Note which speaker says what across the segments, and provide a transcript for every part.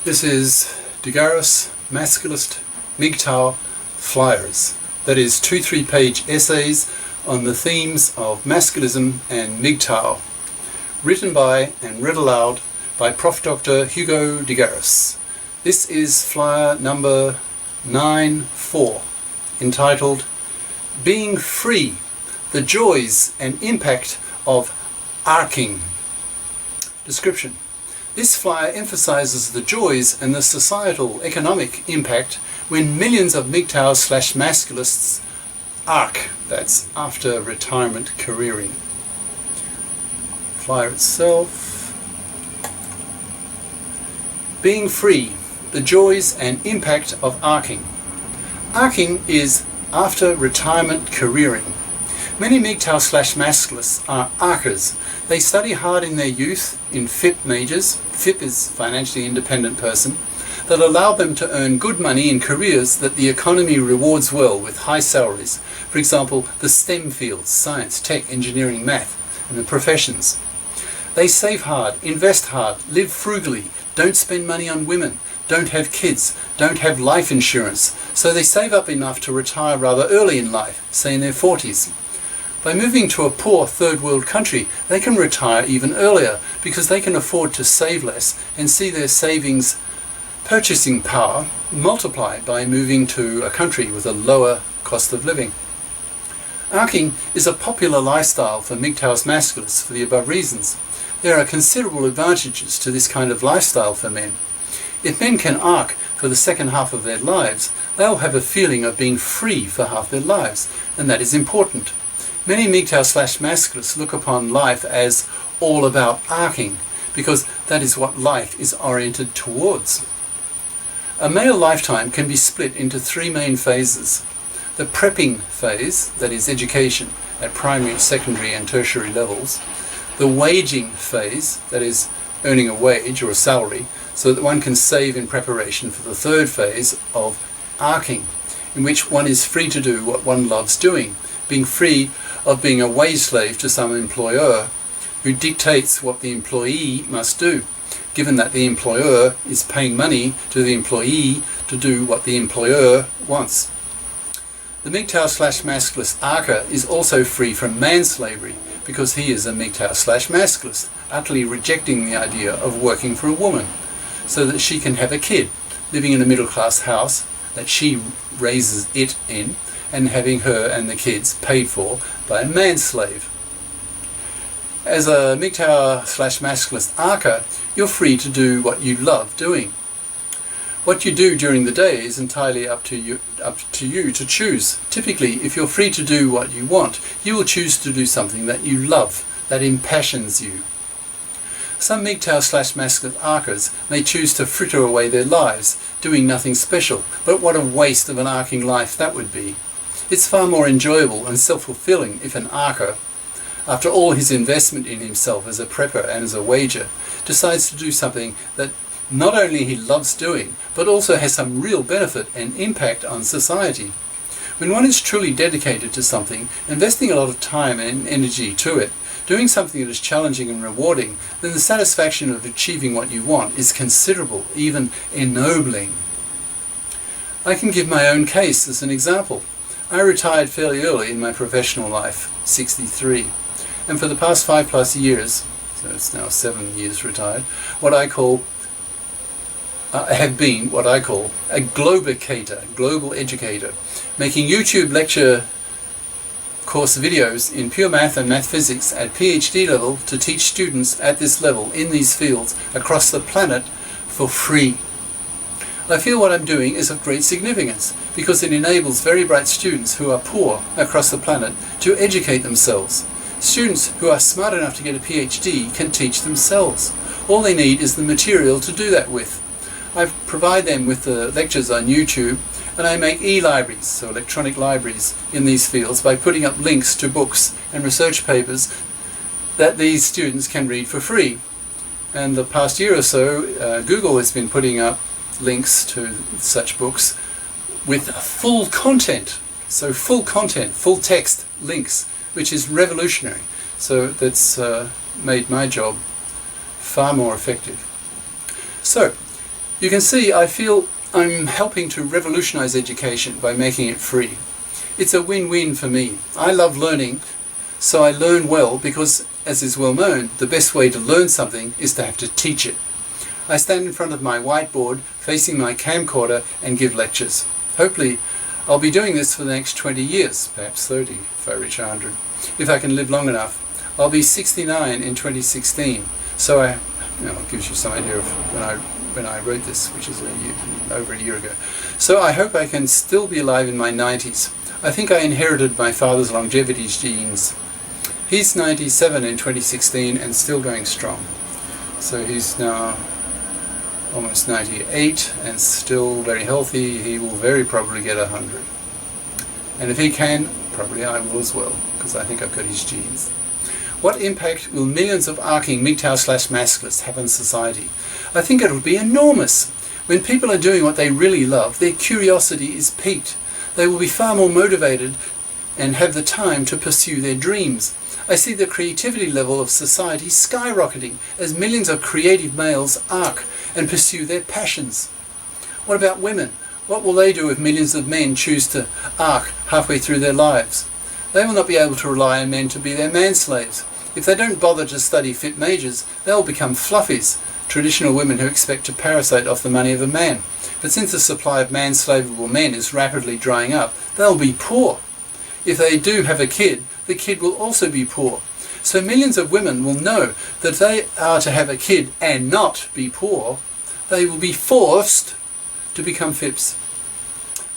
Speaker 1: This is GARIS, Masculist, MGTOW flyers. That is 2 3-page essays on the themes of masculism and MGTOW, written by and read aloud by Prof. Dr. Hugo de Garis. This is flyer number 9-4, entitled Being Free, the Joys and Impact of Arcing. Description. This flyer emphasizes the joys and the societal economic impact when millions of MGTOWs/masculists arc, that's after retirement careering. Flyer itself. Being free, the joys and impact of arcing. Arcing is after retirement careering. Many MGTOW/masculists are arcers. They study hard in their youth in FIP majors, FIP is financially independent person, that allow them to earn good money in careers that the economy rewards well with high salaries. For example, the STEM fields, science, tech, engineering, math, and the professions. They save hard, invest hard, live frugally, don't spend money on women, don't have kids, don't have life insurance, so they save up enough to retire rather early in life, say in their 40s. By moving to a poor third world country, they can retire even earlier because they can afford to save less and see their savings purchasing power multiplied by moving to a country with a lower cost of living. Arcing is a popular lifestyle for MGTOWs masculists for the above reasons. There are considerable advantages to this kind of lifestyle for men. If men can arc for the second half of their lives, they'll have a feeling of being free for half their lives, and that is important. Many MGTOW/masculists look upon life as all about arcing, because that is what life is oriented towards. A male lifetime can be split into 3 main phases. The prepping phase, that is education at primary, secondary and tertiary levels. The waging phase, that is earning a wage or a salary, so that one can save in preparation for the third phase of arcing, in which one is free to do what one loves doing, being free of being a wage slave to some employer who dictates what the employee must do, given that the employer is paying money to the employee to do what the employer wants. The MGTOW/masculist archer is also free from manslavery because he is a MGTOW/masculist, utterly rejecting the idea of working for a woman so that she can have a kid, living in a middle-class house that she raises it in, and having her and the kids paid for by a manslave. As a MGTOW/masculist archer, you're free to do what you love doing. What you do during the day is entirely up to you to choose. Typically, if you're free to do what you want, you will choose to do something that you love, that impassions you. Some MGTOW/masculist archers may choose to fritter away their lives, doing nothing special, but what a waste of an arcing life that would be. It's far more enjoyable and self-fulfilling if an archer, after all his investment in himself as a prepper and as a wager, decides to do something that not only he loves doing, but also has some real benefit and impact on society. When one is truly dedicated to something, investing a lot of time and energy to it, doing something that is challenging and rewarding, then the satisfaction of achieving what you want is considerable, even ennobling. I can give my own case as an example. I retired fairly early in my professional life, 63, and for the past 5+ years, so it's now 7 years retired, I have been what I call a globicator, global educator, making YouTube lecture course videos in pure math and math physics at PhD level to teach students at this level in these fields across the planet for free. I feel what I'm doing is of great significance because it enables very bright students who are poor across the planet to educate themselves. Students who are smart enough to get a PhD can teach themselves. All they need is the material to do that with. I provide them with the lectures on YouTube, and I make e-libraries, so electronic libraries, in these fields by putting up links to books and research papers that these students can read for free. And the past year or so, Google has been putting up links to such books with full content, so full content, full text links, which is revolutionary. So that's made my job far more effective. So, You can see I feel I'm helping to revolutionize education by making it free. It's a win-win for me. I love learning, so I learn well because, as is well known, the best way to learn something is to have to teach it. I stand in front of my whiteboard, facing my camcorder, and give lectures. Hopefully, I'll be doing this for the next 20 years, perhaps 30 if I reach 100, if I can live long enough. I'll be 69 in 2016, so it gives you some idea of when I wrote this, which is over a year ago. So I hope I can still be alive in my 90s. I think I inherited my father's longevity genes. He's 97 in 2016 and still going strong. So he's now almost 98 and still very healthy. He will very probably get 100. And if he can, probably I will as well, because I think I've got his genes. What impact will millions of arcing MGTOW/masculists have on society? I think it will be enormous. When people are doing what they really love, their curiosity is piqued. They will be far more motivated and have the time to pursue their dreams. I see the creativity level of society skyrocketing as millions of creative males arc and pursue their passions. What about women? What will they do if millions of men choose to arc halfway through their lives? They will not be able to rely on men to be their manslaves. If they don't bother to study fit majors, they'll become fluffies, traditional women who expect to parasite off the money of a man. But since the supply of manslavable men is rapidly drying up, they'll be poor. If they do have a kid, the kid will also be poor. So millions of women will know that they are to have a kid and not be poor. They will be forced to become FIPs.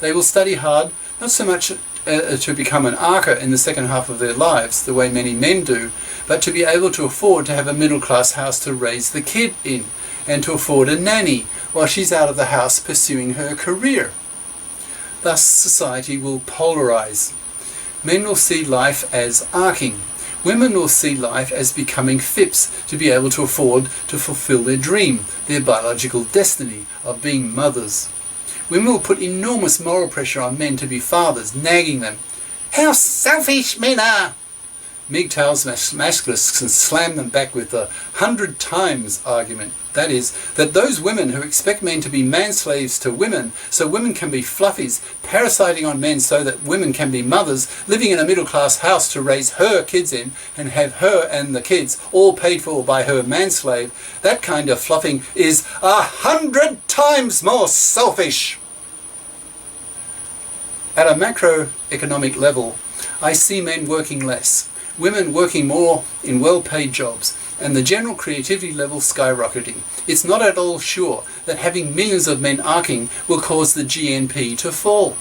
Speaker 1: They will study hard, not so much to become an archer in the second half of their lives, the way many men do, but to be able to afford to have a middle-class house to raise the kid in, and to afford a nanny while she's out of the house pursuing her career. Thus society will polarize. Men will see life as arcing. Women will see life as becoming FIPs to be able to afford to fulfill their dream, their biological destiny of being mothers. Women will put enormous moral pressure on men to be fathers, nagging them. How selfish men are! MGTOWs masculists can slam them back with the 100 times argument. That is, that those women who expect men to be manslaves to women, so women can be fluffies, parasiting on men so that women can be mothers, living in a middle-class house to raise her kids in, and have her and the kids all paid for by her manslave, that kind of fluffing is 100 times more selfish. At a macroeconomic level, I see men working less, women working more in well-paid jobs, and the general creativity level skyrocketing. It's not at all sure that having millions of men arcing will cause the GNP to fall.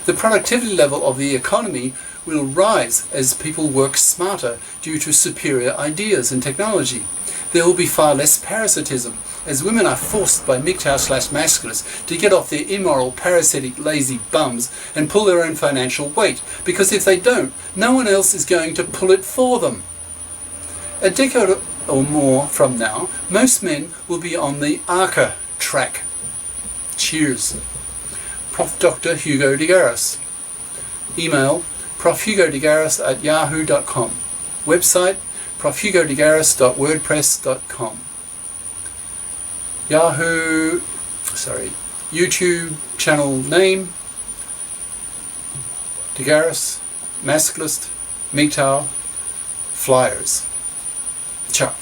Speaker 1: The productivity level of the economy will rise as people work smarter due to superior ideas and technology. There will be far less parasitism, as women are forced by MGTOW/masculists to get off their immoral, parasitic, lazy bums and pull their own financial weight, because if they don't, no one else is going to pull it for them. A decade or more from now, most men will be on the archer track. Cheers. Prof. Dr. Hugo de Garis. Email profhugodegaris@yahoo.com. Website profhugodegaris.wordpress.com. YouTube channel name de Garis, Masculist, MGTOW, Flyers. Ciao.